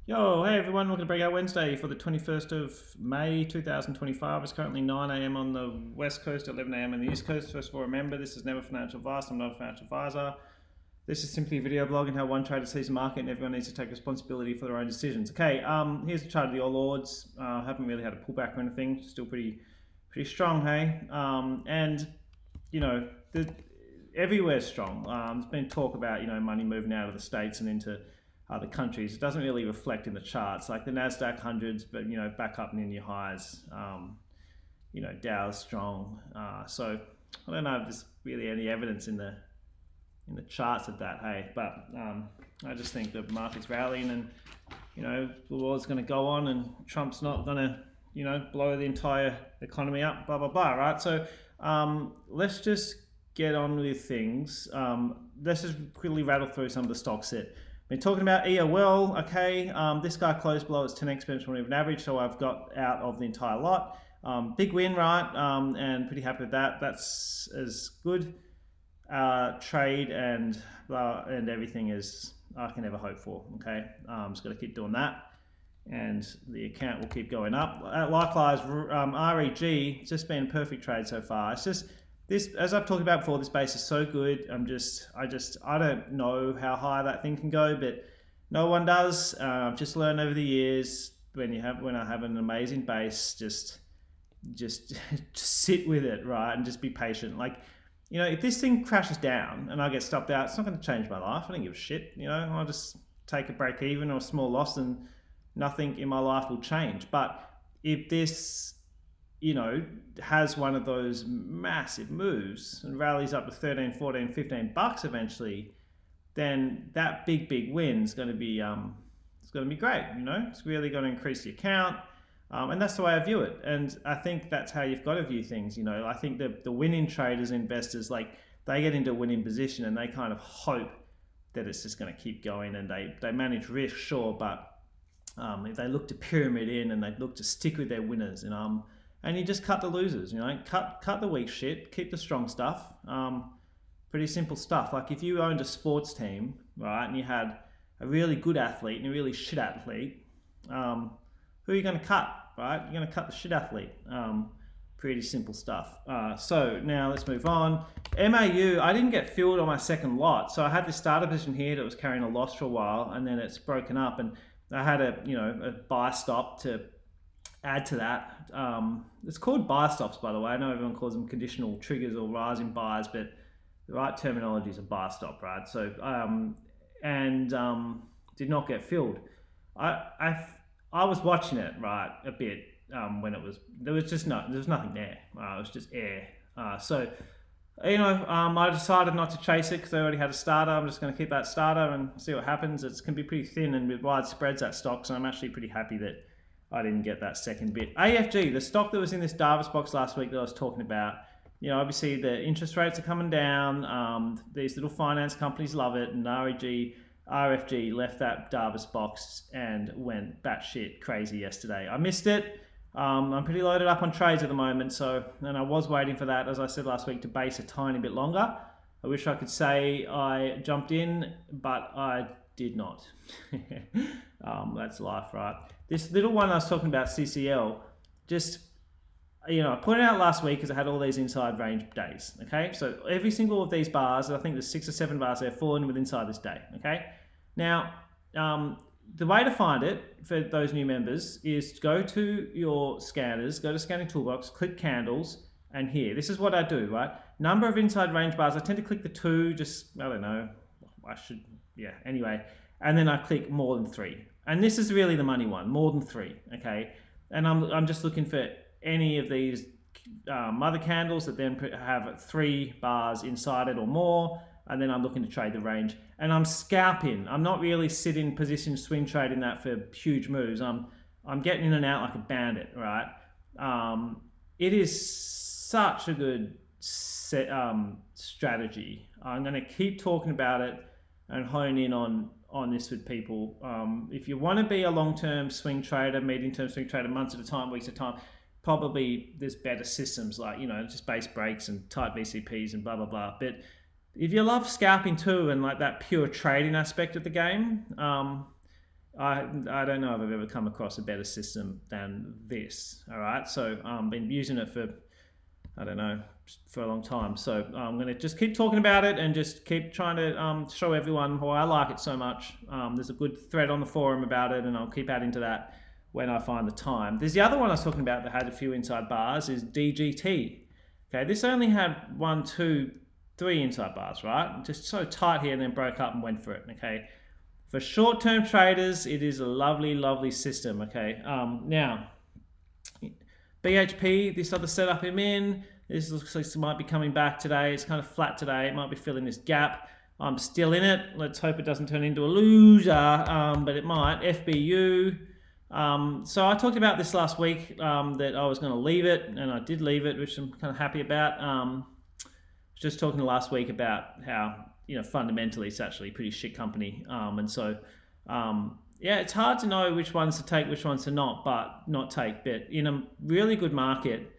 Yo, hey everyone, welcome to Breakout Wednesday for the 21st of May 2025. It's currently 9 a.m. on the West Coast, 11 a.m. on the East Coast. First of all, remember, this is never financial advice. I'm not a financial advisor. This is simply a video blog and how one trader sees the market, and everyone needs to take responsibility for their own decisions. Okay, here's the chart of the All Lords. Haven't really had a pullback or anything. Still pretty strong, hey? And, you know, everywhere's strong. There's been talk about, money moving out of the States and into other countries. It doesn't really reflect in the charts, like the NASDAQ hundreds, but back up and in your highs. Dow's strong. So I don't know if there's really any evidence in the charts of that, hey. But I just think the market's rallying, and the war's going to go on, and Trump's not going to blow the entire economy up. Blah blah blah. Right. So let's just get on with things. Let's just quickly rattle through some of the stocks that. Been talking about EOL, okay, this guy closed below its 10 exponential moving average, so I've got out of the entire lot. Big win, right, and pretty happy with that. That's as good trade and everything as I can ever hope for, okay. Just got to keep doing that, and the account will keep going up. Likewise, REG, just been a perfect trade so far. It's just, this, as I've talked about before, this base is so good. I don't know how high that thing can go, but no one does. I've just learned over the years when I have an amazing base, just sit with it, right, and just be patient. Like, if this thing crashes down and I get stopped out, it's not going to change my life. I don't give a shit. I'll just take a break even or a small loss, and nothing in my life will change. But if this has one of those massive moves and rallies up to 13, 14, 15 bucks eventually, then that big win is going to be it's going to be great. It's really going to increase the account, and that's the way I view it. And I think that's how you've got to view things. I think the winning traders, investors, like, they get into a winning position and they kind of hope that it's just going to keep going, and they manage risk, sure, but if they look to pyramid in and they look to stick with their winners, and you just cut the losers, cut the weak shit, keep the strong stuff. Pretty simple stuff. Like, if you owned a sports team, right, and you had a really good athlete and a really shit athlete, who are you going to cut, right? You're going to cut the shit athlete. Pretty simple stuff. So now let's move on. MAU, I didn't get filled on my second lot. So I had this starter position here that was carrying a loss for a while, and then it's broken up, and I had a buy stop to add to that. It's called buy stops, by the way. I know everyone calls them conditional triggers or rising buys, but the right terminology is a buy stop, right? So did not get filled. I was watching it, right, a bit when there was nothing there. It was just air. I decided not to chase it because I already had a starter. I'm just going to keep that starter and see what happens. It can be pretty thin and with wide spreads, that stock, so I'm actually pretty happy that I didn't get that second bit. AFG, the stock that was in this Davis box last week that I was talking about, obviously the interest rates are coming down. These little finance companies love it, and RFG left that Davis box and went batshit crazy yesterday. I missed it. I'm pretty loaded up on trades at the moment, and I was waiting for that, as I said last week, to base a tiny bit longer. I wish I could say I jumped in, but I did not. That's life, right? This little one I was talking about, CCL, I put it out last week because I had all these inside range days, okay? So every single of these bars, I think there's 6 or 7 bars there, fall in with inside this day, okay? Now, the way to find it for those new members is go to your scanners, go to Scanning Toolbox, click Candles, and here. This is what I do, right? Number of inside range bars, I tend to click the 2, I don't know, anyway. And then I click more than 3. And this is really the money one, more than 3, okay? And I'm just looking for any of these mother candles that then have 3 bars inside it or more, and then I'm looking to trade the range. And I'm scalping. I'm not really sitting position swing trading that for huge moves. I'm getting in and out like a bandit, right? It is such a good strategy. I'm going to keep talking about it and hone in on this with people. If you want to be a long-term swing trader, medium-term swing trader, months at a time, weeks at a time, probably there's better systems like, just base breaks and tight VCPs and blah, blah, blah. But if you love scalping too and like that pure trading aspect of the game, I don't know if I've ever come across a better system than this. All right, so been using it for, I don't know, for a long time. So I'm going to just keep talking about it and just keep trying to show everyone why I like it so much. There's a good thread on the forum about it, and I'll keep adding to that when I find the time. There's the other one I was talking about that had a few inside bars is DGT. Okay, this only had 1, 2, 3 inside bars, right? Just so tight here and then broke up and went for it, okay? For short-term traders, it is a lovely, lovely system, okay? Now, BHP, this other setup I'm in, this looks like it might be coming back today. It's kind of flat today. It might be filling this gap. I'm still in it. Let's hope it doesn't turn into a loser, but it might. FBU. So I talked about this last week, that I was going to leave it, and I did leave it, which I'm kind of happy about. Just talking last week about how, fundamentally it's actually a pretty shit company. Yeah, it's hard to know which ones to take, which ones to not take. But in a really good market,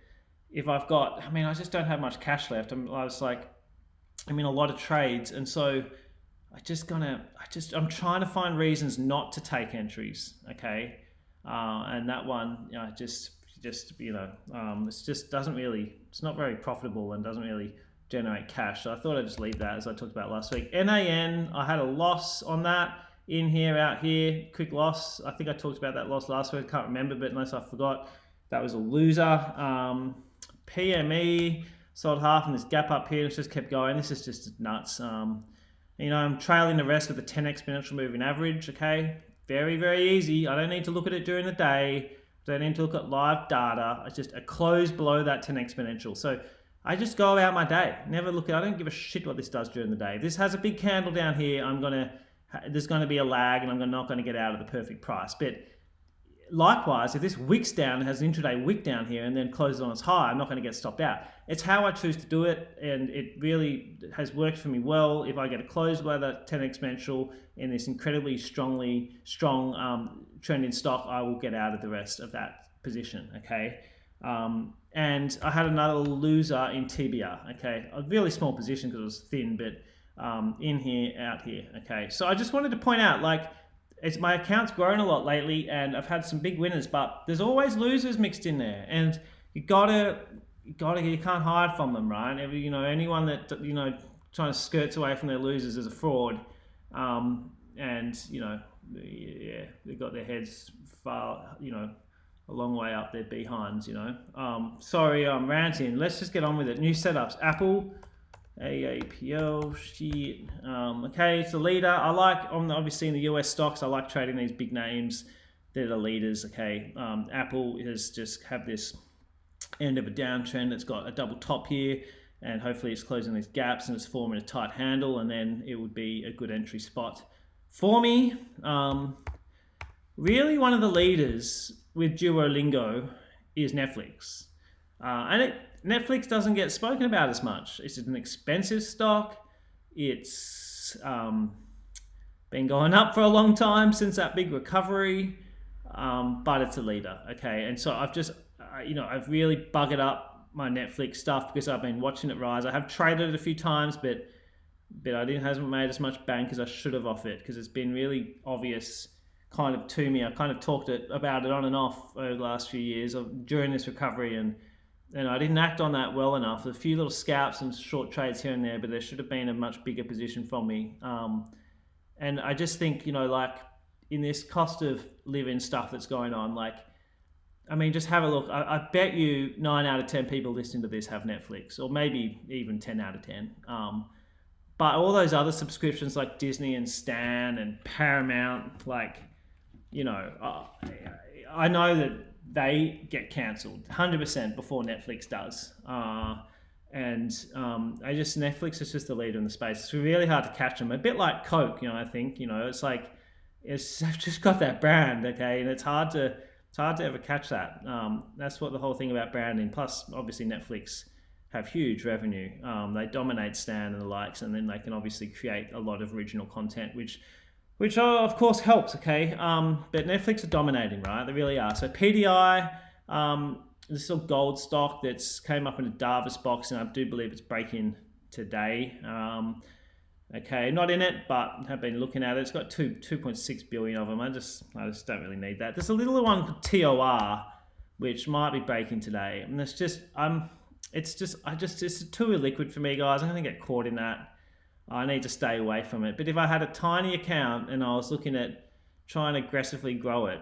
if I've got, I just don't have much cash left. I'm in a lot of trades, and so I'm trying to find reasons not to take entries. Okay, and that one, it just doesn't really, it's not very profitable and doesn't really generate cash. So I thought I'd just leave that, as I talked about last week. NAN, I had a loss on that. In here, out here, quick loss. I think I talked about that loss last week. I can't remember, but unless I forgot, that was a loser. PME sold half in this gap up here. It's just kept going. This is just nuts. I'm trailing the rest with the 10 exponential moving average. Okay, very, very easy. I don't need to look at it during the day. I don't need to look at live data. It's just a close below that 10 exponential. So I just go about my day. Never look at. I don't give a shit what this does during the day. If this has a big candle down here, there's going to be a lag, and I'm not going to get out of the perfect price. But likewise, if this wicks down, has an intraday wick down here and then closes on its high, I'm not going to get stopped out. It's how I choose to do it, and it really has worked for me well. If I get a close by that 10 exponential in this incredibly strong trend in stock, I will get out of the rest of that position, okay? And I had another loser in TBR, okay? A really small position because it was thin, but in here, out here, okay? So I just wanted to point out, my account's grown a lot lately, and I've had some big winners, but there's always losers mixed in there, and you can't hide from them, right? Anyone that trying to skirts away from their losers is a fraud, and they've got their heads far, a long way up their behinds, Sorry, I'm ranting. Let's just get on with it. New setups. Apple, AAPL, shit. Okay, it's the leader. I like, obviously in the US stocks, I like trading these big names that are leaders, okay. Apple has just have this end of a downtrend. It's got a double top here, and hopefully it's closing these gaps and it's forming a tight handle, and then it would be a good entry spot for me. Really one of the leaders with Duolingo is Netflix. Netflix doesn't get spoken about as much. It's an expensive stock. It's been going up for a long time since that big recovery, but it's a leader, okay? And so I've really buggered up my Netflix stuff because I've been watching it rise. I have traded it a few times, but hasn't made as much bank as I should have off it, because it's been really obvious kind of to me. I've kind of talked about it on and off over the last few years during this recovery, and I didn't act on that well enough. A few little scalps and short trades here and there, but there should have been a much bigger position from me. And I just think, in this cost of living stuff that's going on, just have a look. I bet you 9 out of 10 people listening to this have Netflix, or maybe even 10 out of 10. But all those other subscriptions like Disney and Stan and Paramount, I know that they get cancelled 100% before Netflix does. Netflix is just the leader in the space. It's really hard to catch them. A bit like Coke, I think, it's just got that brand, okay? And it's hard to ever catch that. That's what the whole thing about branding. Plus, obviously, Netflix have huge revenue. They dominate Stan and the likes, and then they can obviously create a lot of original content, which of course helps, okay? But Netflix are dominating, right? They really are. So PDI, this is a gold stock that's came up in a Davis box, and I do believe it's breaking today. Okay, not in it, but have been looking at it. It's got 2.6 billion of them. I just don't really need that. There's a little one for TOR, which might be breaking today, and it's just it's too illiquid for me, guys. I'm gonna get caught in that. I need to stay away from it. But if I had a tiny account and I was looking at trying to aggressively grow it,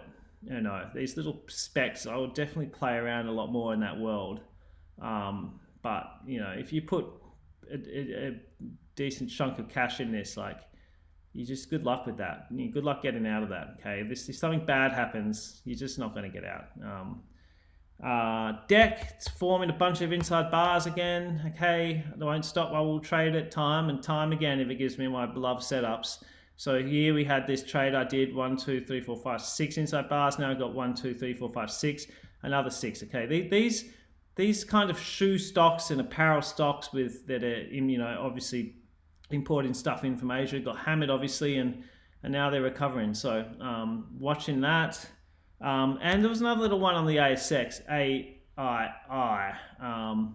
these little specs, I would definitely play around a lot more in that world. But if you put a decent chunk of cash in this, like, you just, good luck with that. Good luck getting out of that. Okay, if something bad happens, you're just not going to get out. Deck, it's forming a bunch of inside bars again. Okay, I won't stop. I will trade it time and time again if it gives me my beloved setups. So here we had this trade I did 1, 2, 3, 4, 5, 6 inside bars. Now I've got 1, 2, 3, 4, 5, 6, another 6. Okay, these kind of shoe stocks and apparel stocks that are obviously importing stuff in from Asia got hammered, obviously, and now they're recovering. So watching that. And there was another little one on the ASX, AII,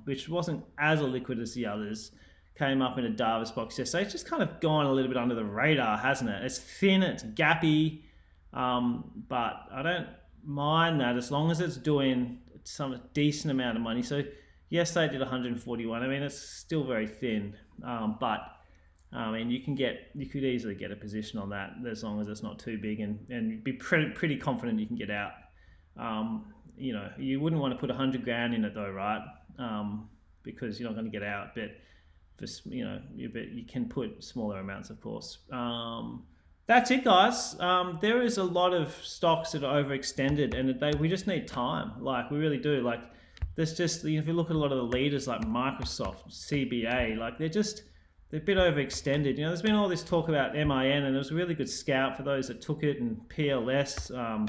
which wasn't as illiquid as the others. Came up in a Davis box yesterday. It's just kind of gone a little bit under the radar, hasn't it? It's thin, it's gappy, but I don't mind that as long as it's doing some decent amount of money. So yesterday I did 141. I mean, it's still very thin, but I mean, you could easily get a position on that as long as it's not too big, and be pretty confident you can get out. You wouldn't want to put 100 grand in it though, right? Because you're not going to get out. But you can put smaller amounts, of course. That's it, guys. There is a lot of stocks that are overextended, and we just need time. Like, we really do. Like, there's just, if you look at a lot of the leaders like Microsoft, CBA, like they're a bit overextended. There's been all this talk about MIN, and it was a really good scout for those that took it, and PLS. I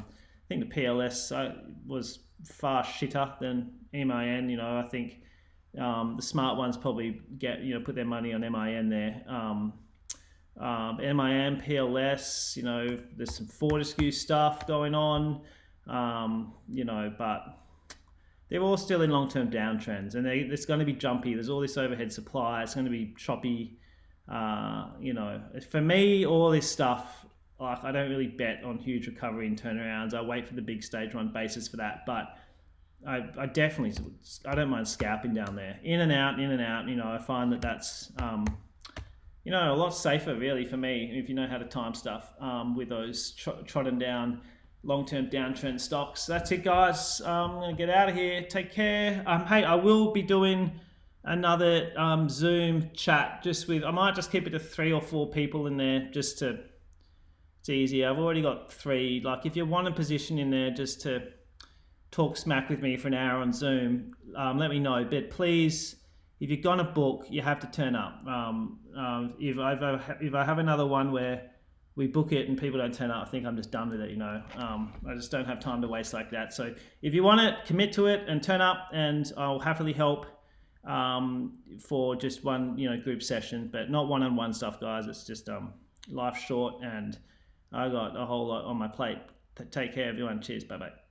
think the PLS was far shitter than MIN. I think the smart ones probably put their money on MIN there. MIN, PLS, there's some Fortescue stuff going on, but they're all still in long-term downtrends, and it's going to be jumpy. There's all this overhead supply. It's going to be choppy. For me, all this stuff, like, I don't really bet on huge recovery and turnarounds. I wait for the big stage run basis for that, but I definitely, I don't mind scalping down there, in and out. I find that's a lot safer, really, for me, if you know how to time stuff, with those trodden down long-term downtrend stocks. That's it, guys. I'm going to get out of here. Take care. Hey, I will be doing another Zoom chat I might just keep it to 3 or 4 people in there, it's easier. I've already got 3. Like, if you want a position in there just to talk smack with me for an hour on Zoom, let me know. But please, if you're going to book, you have to turn up. If I have another one where we book it and people don't turn up, I think I'm just done with it, I just don't have time to waste like that. So if you want it, commit to it and turn up, and I'll happily help for just one, group session, but not one-on-one stuff, guys. It's just life's short, and I got a whole lot on my plate. Take care, everyone. Cheers. Bye-bye.